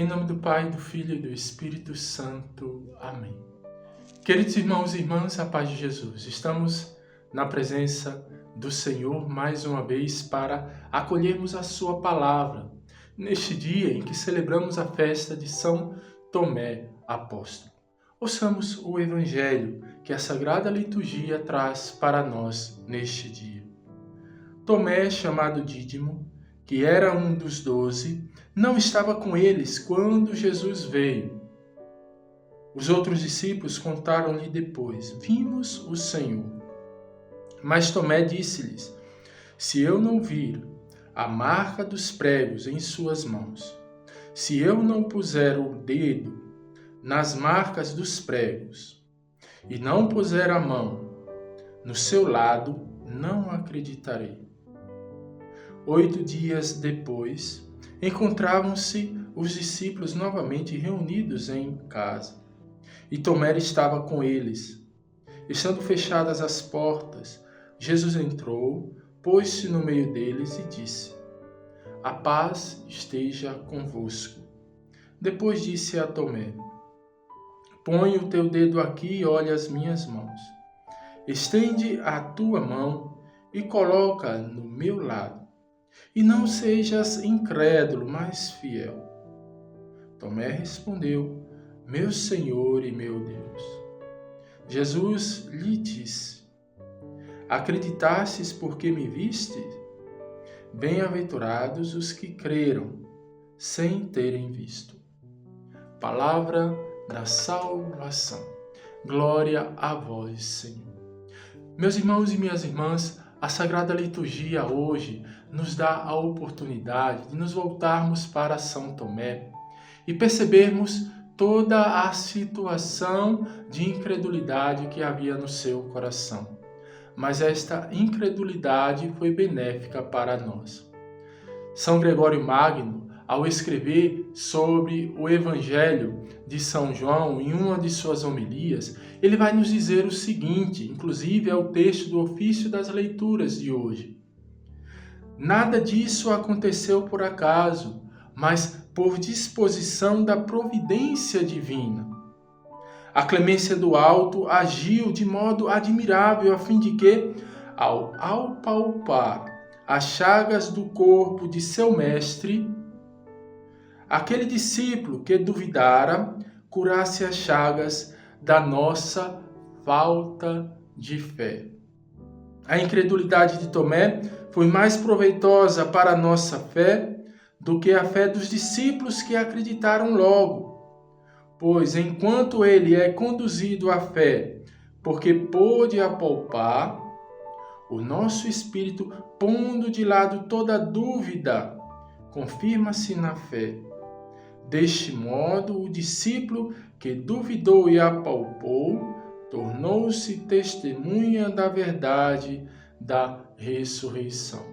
Em nome do Pai, do Filho e do Espírito Santo. Amém. Queridos irmãos e irmãs, a paz de Jesus. Estamos na presença do Senhor mais uma vez para acolhermos a sua palavra neste dia em que celebramos a festa de São Tomé Apóstolo. Ouçamos o Evangelho que a Sagrada Liturgia traz para nós neste dia. Tomé, chamado Dídimo, que era um dos 12, não estava com eles quando Jesus veio. Os outros discípulos contaram-lhe depois: vimos o Senhor. Mas Tomé disse-lhes: se eu não vir a marca dos pregos em suas mãos, se eu não puser o dedo nas marcas dos pregos e não puser a mão no seu lado, não acreditarei. 8 dias depois, encontravam-se os discípulos novamente reunidos em casa. E Tomé estava com eles. Estando fechadas as portas, Jesus entrou, pôs-se no meio deles e disse: a paz esteja convosco. Depois disse a Tomé: põe o teu dedo aqui e olha as minhas mãos. Estende a tua mão e coloca no meu lado. E não sejas incrédulo, mas fiel. Tomé respondeu: meu Senhor e meu Deus. Jesus lhe disse: acreditastes porque me vistes? Bem-aventurados os que creram, sem terem visto. Palavra da salvação. Glória a vós, Senhor. Meus irmãos e minhas irmãs, a Sagrada Liturgia hoje nos dá a oportunidade de nos voltarmos para São Tomé e percebermos toda a situação de incredulidade que havia no seu coração. Mas esta incredulidade foi benéfica para nós. São Gregório Magno, ao escrever sobre o Evangelho de São João, em uma de suas homilias, ele vai nos dizer o seguinte, inclusive é o texto do ofício das leituras de hoje. Nada disso aconteceu por acaso, mas por disposição da providência divina. A clemência do alto agiu de modo admirável a fim de que, ao palpar as chagas do corpo de seu mestre, aquele discípulo que duvidara curasse as chagas da nossa falta de fé. A incredulidade de Tomé foi mais proveitosa para a nossa fé do que a fé dos discípulos que acreditaram logo. Pois enquanto ele é conduzido à fé, porque pôde apalpar, o nosso espírito, pondo de lado toda dúvida, confirma-se na fé. Deste modo, o discípulo que duvidou e apalpou, tornou-se testemunha da verdade da ressurreição.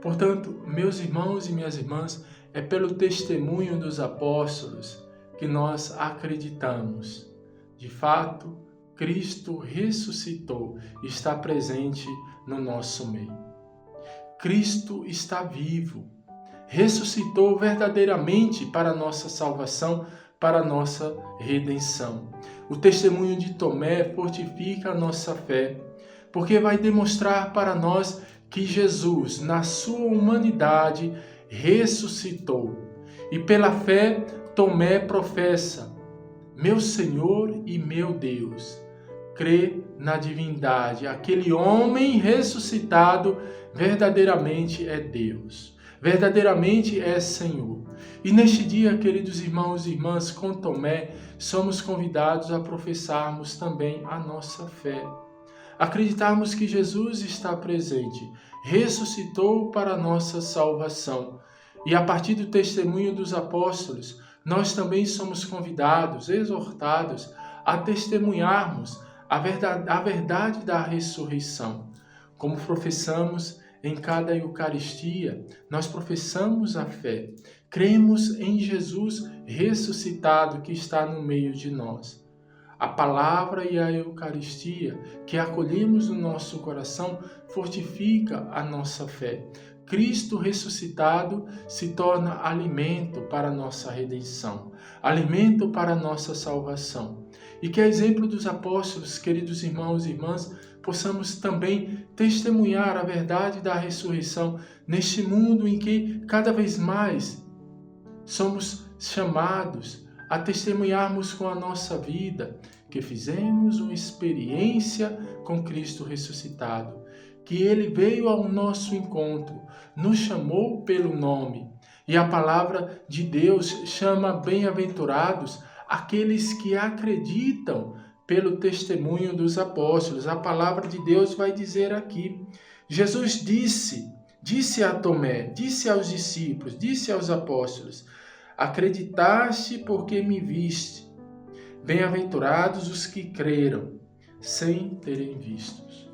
Portanto, meus irmãos e minhas irmãs, é pelo testemunho dos apóstolos que nós acreditamos. De fato, Cristo ressuscitou e está presente no nosso meio. Cristo está vivo, ressuscitou verdadeiramente para a nossa salvação, para a nossa redenção. O testemunho de Tomé fortifica a nossa fé, porque vai demonstrar para nós que Jesus, na sua humanidade, ressuscitou. E pela fé, Tomé professa: meu Senhor e meu Deus. Crê na divindade. Aquele homem ressuscitado verdadeiramente é Deus. Verdadeiramente é Senhor. E neste dia, queridos irmãos e irmãs, com Tomé, somos convidados a professarmos também a nossa fé. Acreditarmos que Jesus está presente, ressuscitou para a nossa salvação. E a partir do testemunho dos apóstolos, nós também somos convidados, exortados a testemunharmos a verdade da ressurreição. Como professamos em cada Eucaristia, nós professamos a fé. Cremos em Jesus ressuscitado que está no meio de nós. A palavra e a Eucaristia que acolhemos no nosso coração fortifica a nossa fé. Cristo ressuscitado se torna alimento para a nossa redenção, alimento para a nossa salvação. E que, a exemplo dos apóstolos, queridos irmãos e irmãs, possamos também testemunhar a verdade da ressurreição neste mundo em que cada vez mais somos chamados a testemunharmos com a nossa vida que fizemos uma experiência com Cristo ressuscitado, que Ele veio ao nosso encontro, nos chamou pelo nome. E a palavra de Deus chama bem-aventurados aqueles que acreditam pelo testemunho dos apóstolos. A palavra de Deus vai dizer aqui, Jesus disse a Tomé, disse aos discípulos, disse aos apóstolos, acreditaste porque me viste. Bem-aventurados os que creram, sem terem vistos.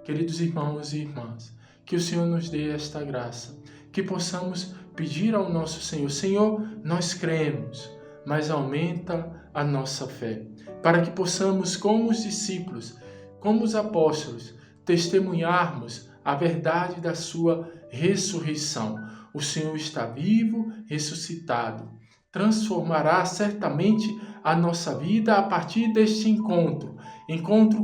Queridos irmãos e irmãs, que o Senhor nos dê esta graça, que possamos pedir ao nosso Senhor, Senhor, nós cremos, mas aumenta a nossa fé, para que possamos, como os discípulos, como os apóstolos, testemunharmos a verdade da sua ressurreição. O Senhor está vivo, ressuscitado. Transformará certamente a nossa vida a partir deste encontro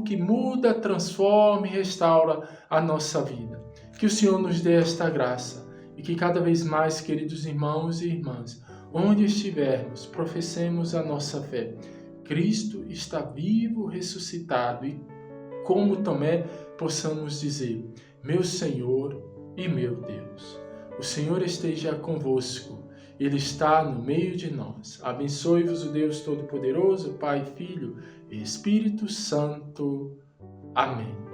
que muda, transforma e restaura a nossa vida. Que o Senhor nos dê esta graça e que cada vez mais, queridos irmãos e irmãs, onde estivermos, professemos a nossa fé. Cristo está vivo, ressuscitado e, como Tomé, possamos dizer, meu Senhor e meu Deus. O Senhor esteja convosco. Ele está no meio de nós. Abençoe-vos o Deus Todo-Poderoso, Pai, Filho e Espírito Santo. Amém.